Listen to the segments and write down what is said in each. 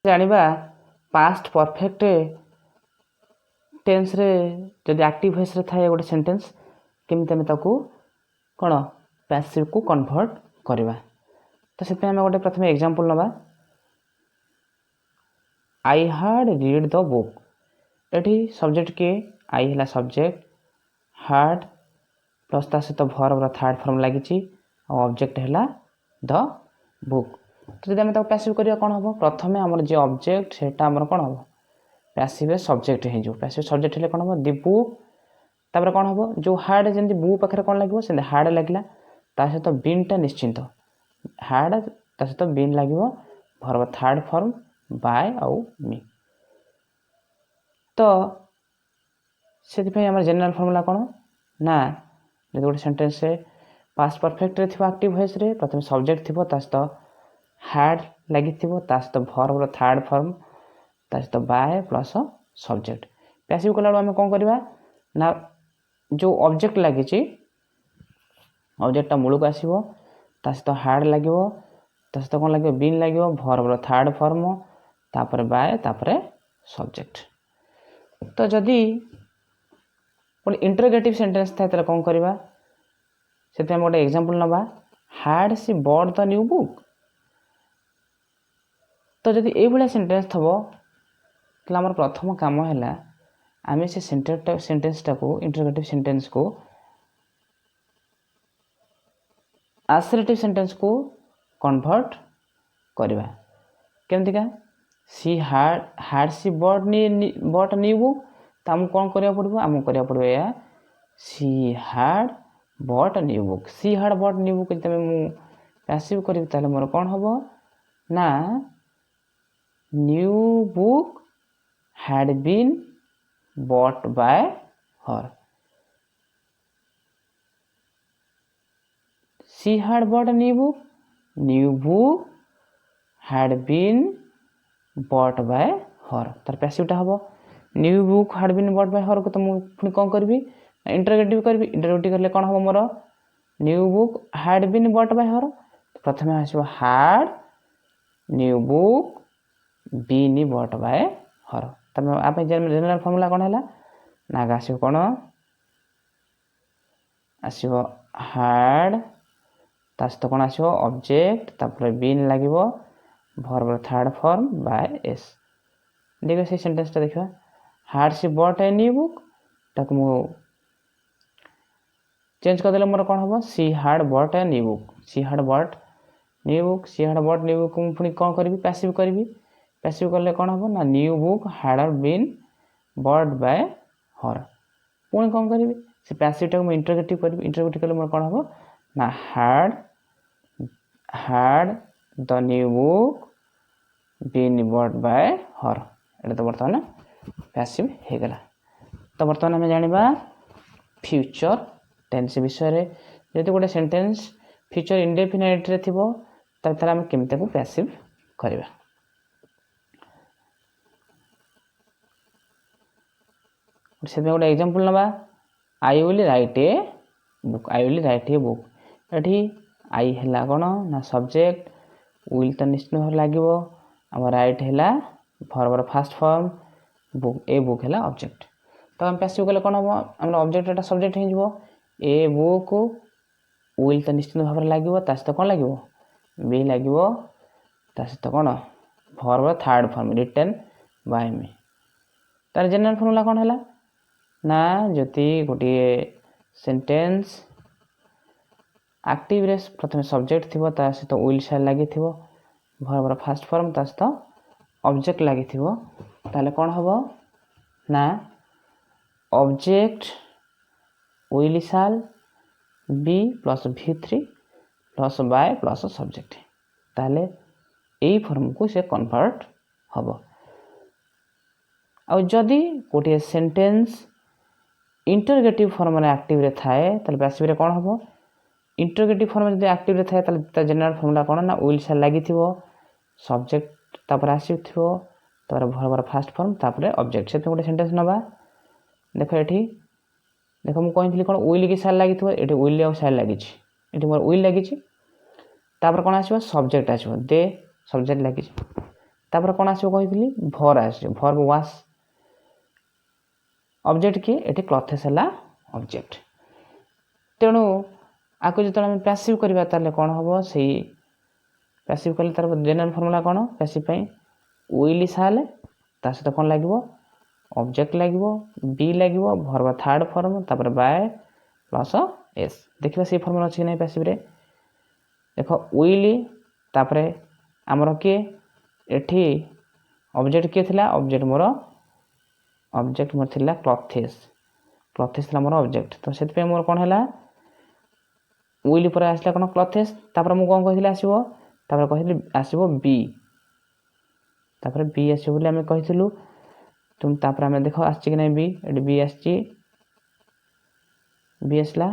जानिबा past perfect tense रे जदि active voice रे थाए गोटे सेंटेंस केमिति हम ताकू कोन पैसिव को कन्वर्ट करबा। तो से पे हम गोटे प्रथम एग्जांपल नबा। I had read the book. एठी सब्जेक्ट के आई हला सब्जेक्ट, हैड प्लस ता सहित वर्ब रा थर्ड फॉर्म लागि छि और ऑब्जेक्ट हला द बुक। तो जदि हम ताकू पैसिव करिया कोन हबो, प्रथमे हमर जे ऑब्जेक्ट सेटा हमर कोन हबो पैसिव सब्जेक्ट हे जो। पैसिव सब्जेक्ट हेले कोन हबो द बुक, तापर कोन हबो जो हैड जेंति बुक पाखरे कोन लागिवो से हैड लागिला, ता सहित बीन टा निश्चिंत हैड ता सहित बीन लागिवो, वर्ब थर्ड फॉर्म बाय आउ मी। तो सेति पे हमर जनरल फार्मूला कोन ना जे गोटे सेंटेंस से पास्ट परफेक्ट रे थिबो एक्टिव वॉइस रे प्रथम सब्जेक्ट थिबो ता सहित हैड लागि थिबो, ता सहित वर्ब रो थर्ड फॉर्म, ता सहित बाय प्लस सब्जेक्ट। पैसिव कला हम कोन करबा ना जो ऑब्जेक्ट लागि छि ऑब्जेक्ट ता मूल को आसीबो, ता सहित हैड लागिवो, ता सहित कोन लागिवो बीन लागिवो, वर्ब रो थर्ड फॉर्म, तापर बाय, तापर सब्जेक्ट। तो जदि कोन इंटरोगेटिव सेंटेंस थाए तले कोन करबा सेते हम गोटे एग्जांपल नबा। Had she bought the new book. तो जदि ए भलिया सेंटेंस थबो तले हमर प्रथम काम हैला आमे से सेंटेंस टा को इंटरोगेटिव सेंटेंस को असर्टिव सेंटेंस को कन्वर्ट करबा। केमति का she had she bought new book, त हम कोन करिया पड़बो, हम करिया पड़बो या she had bought new book. She had bought new book तमे मु पैसिव करिब ताले मोर कोन हबो ना new book had been bought by her. She had bought a new book. New book had been bought by her. तार passive टा हबो new book had been bought by her को तो मु पुनी कोन करबी इंटरोगेटिव करबी। इंटरोगेटिव करले कोन हबो more new book had been bought by her। प्रथमे आसीबो had new book been bought by her। तमे आपे जनरल फार्मूला कोन हैला ना आसीबो कोन आसीबो हैड, तास तो कोन आसीबो ऑब्जेक्ट, तापर बीन लागिवो, वर्ब थर्ड फॉर्म बाय एस। देखो से सेंटेंस ता देखबा had she bought a new book, ताक मु चेंज कर देले मोर कोन हबो she had bought a new book. She had bought new book, she had bought new book मु पुनी कोन करबी पैसिव करबी। पैसिव करले कोन हबो ना new book had been bought by her. पुनी कोन करबी से पैसिव टा को इंटरोगेटिव करबी। इंटरोगेटिव करले मोर कोन हबो ना had the new book been bought by her. एटा तो बर्तमान पैसिव हे गेला। तो बर्तमान हम जानिबा फ्यूचर टेंस विषय रे। जदि गोटे सेंटेंस फ्यूचर इंडेफिनाइट रे थिबो तब हम केमिति को पैसिव करबा। से गोटे एग्जांपल नबा I will write a book. I will write a book एठी आई हला कोन ना सब्जेक्ट, विल तो निश्चित भाव लागिवो, हम राइट हला verb first form, book a book हला ऑब्जेक्ट। तो हम पैसिव कले कोन हो हम ऑब्जेक्ट एटा सब्जेक्ट हे जिवो, ए बुक विल तो निश्चित भाव लागिवो, तास तो कोन लागिवो बी लागिवो, तास तो कोन verb third form written by me. तार जनरल फार्मूला कोन हला ना जति गोटे सेंटेंस एक्टिव रे प्रथम सब्जेक्ट थिबो, ता सहित विल शैल लागि थिबो, वर्ब फर्स्ट फॉर्म, ता सहित ऑब्जेक्ट लागि थिबो, ताले कोन हबो ना object will shall be plus v3 plus by plus subject. ताले एई फॉर्म को से कन्वर्ट हबो। आ जदि गोटे सेंटेंस इंटरोगेटिव फॉर्म रे एक्टिव रे थाए ताले पैसिव रे कोन हबो इंटरोगेटिव फॉर्म जदि एक्टिव रे थाए ताले ता जनरल फार्मूला कोन ना विल शैल लागि थिबो, सब्जेक्ट तापर आसी थिबो, तापर वर्ब फर्स्ट फॉर्म, तापर ऑब्जेक्ट। से गोटे सेंटेंस नबा देखो एठी देखो मु कहितली कोन विल की शैल लागि थिबो, एठी विल आ शैल लागि छि, एठी मोर विल लागि छि, तापर कोन आसीबो सब्जेक्ट आसीबो दे सब्जेक्ट लागि छि, तापर कौन आसो कही भर आस भर वाश ऑब्जेक्ट किए ये क्लथेस है ऑब्जेक्ट तेणु आपको जो आम पैसिव करवा ताले कौन हम से पैसिव कले तार जनरल फॉर्मूला कौन पैसिव विल साल ता सहित कौन लगे ऑब्जेक्ट लगे बी लगे भर थर्ड फॉर्म तापर बाय प्लस एस देखिए से फॉर्मूला अच्छी नहीं पैसिव रे देख विल तापर आमर किए एठी ऑब्जेक्ट किए थिला ऑब्जेक्ट मोर थिला क्लथेस मोर ऑब्जेक्ट तो से मोर कौन है विल पर आसला कौन क्लथेस तापर मु कौन कही आसो तापर कही आसो बी तापर बी आसो बोली आम कही तुम तापर आम देख आसची कि नहीं बी ये बी आसची बी आसला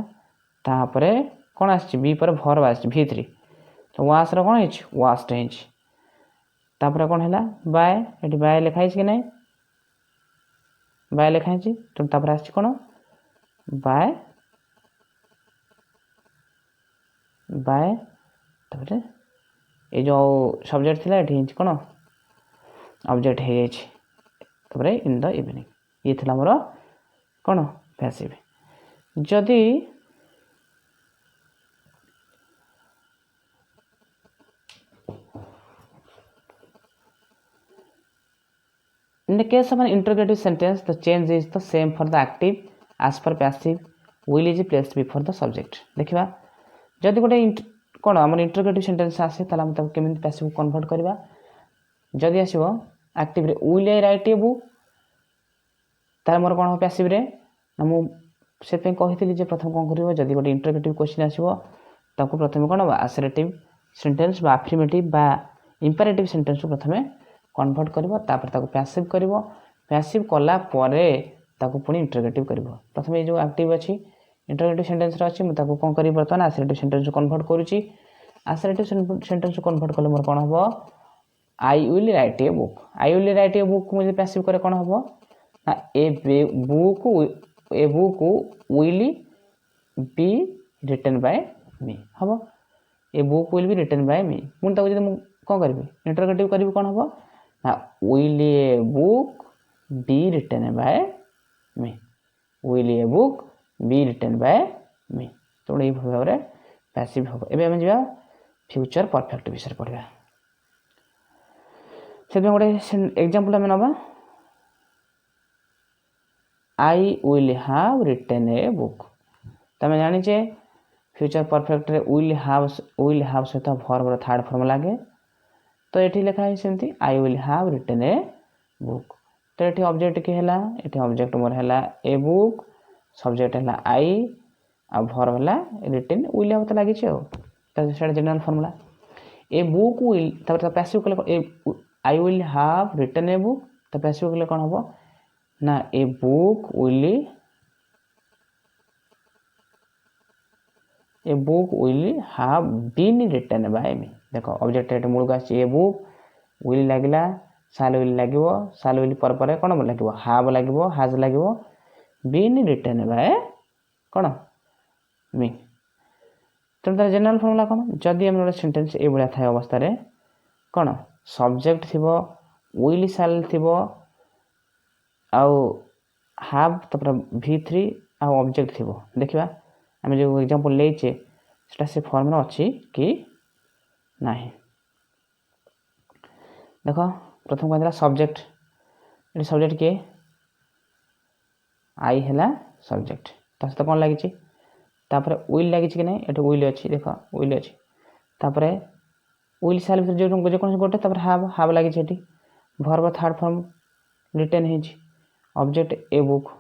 तापर कौन आसची बी पर भर आसची V3 तो वाश रो कौन है वास्ट है तापर कौन है बाय ये बाय लिखाई कि नहीं बाय लिखाई तुम तापर आसची कौन बाय बाय तापर ये जो सब्जेक्ट थिला ये कौन ऑब्जेक्ट है तापर इन द इवनिंग ये थिला मोर कौन पैसिव जदि in the case of an interrogative sentence the change is the same for the active as per passive will is placed before the subject देखिबा जदि गोटे कौन आम इंटरोगेटिव सेंटेंस आसे ताला हम तब केमिति पैसिव कन्वर्ट करबा जदि आसीबो एक्टिव रे will I write a book तार मोर कौन हो पैसिव रे ना मु से पे कहितली जे प्रथम कोन करिवो जदि गोटे इंटरोगेटिव क्वेश्चन आसीबो ताको प्रथम कोन असर्टिव सेंटेंस बा अफर्मेटिव बा इंपेरेटिव सेंटेंस को प्रथमे कन्वर्ट करिवो तापर ताको पैसिव करिवो पैसिव कला परे ताको पुनी इंटरोगेटिव करिवो प्रथमे जो एक्टिव अछि इंटरोगेटिव सेंटेंस रा अछि मु ताको कोन करि बर्तन असर्टिव सेंटेंस को कन्वर्ट करूची असर्टिव सेंटेंस को कन्वर्ट कले मोर कोन हबो I will write a book मुझे पैसिव करे कोन हबो ना a book will be written by me हबो a book will be written by me मुन ताको जदि मु कोन करबी इंटरोगेटिव करबी कोन हबो ना will a book be written by me will a book be written by me तो ये भाव रे पैसिव हबो एबे हम जिबा फ्यूचर परफेक्ट विषय पढ़िबा से गोटे एग्जांपल हम नबा I will have written a book तमे जानि जे फ्यूचर परफेक्ट रे विल हैव सहित वर्ब थर्ड फॉर्म लागे तो एठी लिखा है सेमती I will have written a book तो एठी ऑब्जेक्ट के हला एठी ऑब्जेक्ट मोर हला ए बुक सब्जेक्ट हला आई आ वर्ब हला रिटन विल हैव तो लागी छै तो सेटा general formula a book will तब पैसिव कले ए I will have written a book तो पैसिव कले कोन हबो ना a book will have been written by me देखो ऑब्जेक्ट एट मूल का ए बुक विल लागला साल विल पर पर कोन लागबो हैव लागबो हैज लागबो बीन रिटन बाय कोन मी तो तार जनरल फार्मूला कोन जदी हम सेंटेंस ए बळा थाय अवस्था रे कोन सब्जेक्ट थिबो विल साल थिबो आउ हैव तपर V3 आ ऑब्जेक्ट थिबो देखिबा हम जो एग्जांपल लेचे सेटा से फॉर्मूला अछि कि नाही देखो प्रथम कहला सब्जेक्ट ये सब्जेक्ट के आई हैला सब्जेक्ट ता से कोन लागि छि तापर विल लागि छि कि नै एटा विल अछि देखो विल अछि तापर विल साल भीतर जो कोन गोटे तापर हैव लागि छि एटी वर्ब थर्ड फॉर्म रिटन हे छि ऑब्जेक्ट ए बुक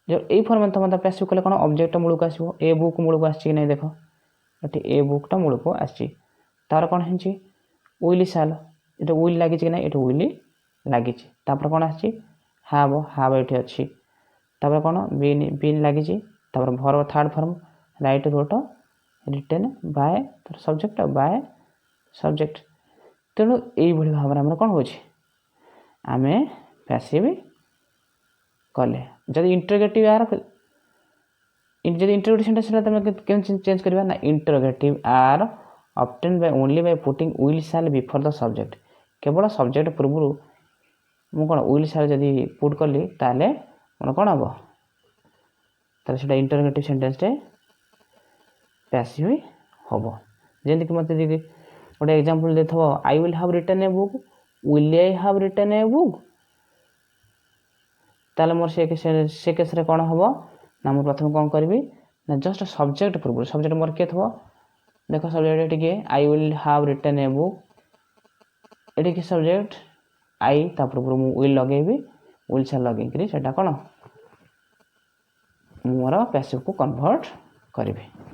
जो ए फॉर्म में मतलब पैसिव कले कोन ऑब्जेक्ट मूल को आसीबो ए बुक मूल को आछि कि नै देखो एटी ए बुक टा मूल को आछि तार कोन हे छि विल साल एटा विल लागि छि कि नै एटा विल लागि छि तापर कोन आछि हैव एटी अछि तापर कोन बीन लागि छि तापर verb third form write wrote written by तार सब्जेक्ट बाय सब्जेक्ट तेणु एई भली भाव हमरा कोन होछि आमे पैसिव कले जदि इंटरोगेटिव आर जदि इंटरोगेटिव सेंटेंस तमे केन चेंज करबा ना interrogative are obtain by only by putting will shall before the subject केवल सब्जेक्ट पूर्व मु कौन विल सार जदि पुट कली ताले मोर कौन हम ताले सेटा इंटरोगेटिव सेंटेंस रे पैसिव हम जेंति कि मते गोटे एग्जांपल देथबो I will have written a book will I have written a book ताले मोर से केस रे कौन हम ना मु प्रथम कौन करबी ना जस्ट सब्जेक्ट पूर्व सब्जेक्ट मोर के थबो देखो सब्जेक्ट टिके I will have written a book एटी के सब्जेक्ट आई ता पूर्व मु विल लगेबी विल से लगे करी सेटा कोन मोर पैसिव को कन्वर्ट करबी।